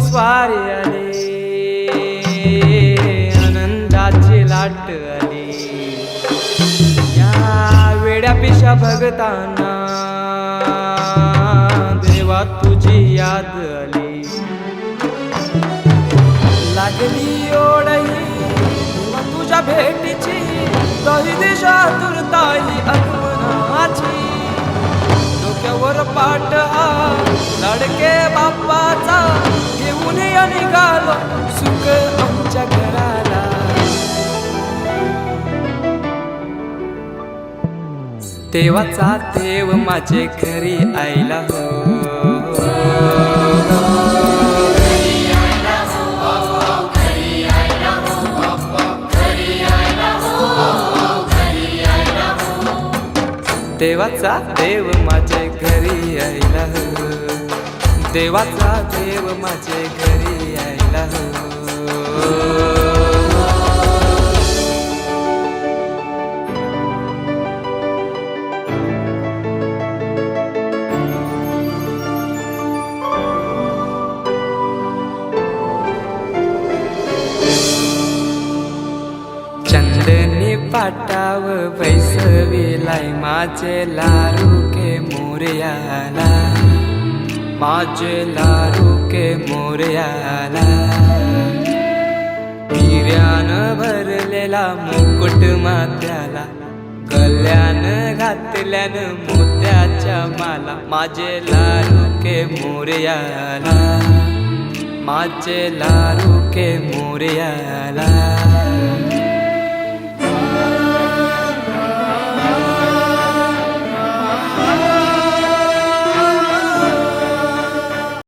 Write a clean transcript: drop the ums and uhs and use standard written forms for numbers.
स्वारी आली, आनंदाची लाट आली, या वेड्या पिशा भगतांना देवा तुझी याद आली, लागली ओढही तुझ्या भेटीची, दही दिशा तुरताई आगमनाची, डोक्यावर पाट हा लाडके बाप्पाचा, घेऊन या निघालो सुख आमच्या घराला. देवाचा देव माझे घरी आयला हो, देवाचा देव माझे घरी आयला हो, देवाचा देव माझे घरी आयला हो. चंदनी पाटाव बैसविलाय माझे लारू के मोरयाला, माझे लारू के मोरयाला, हिऱ्यानं भरलेला मुकुट माथ्याला, गल्यान घातल्यान मोत्याच्या माला, माझे लारू के मोरयाला, माझे लारू के मोरयाला.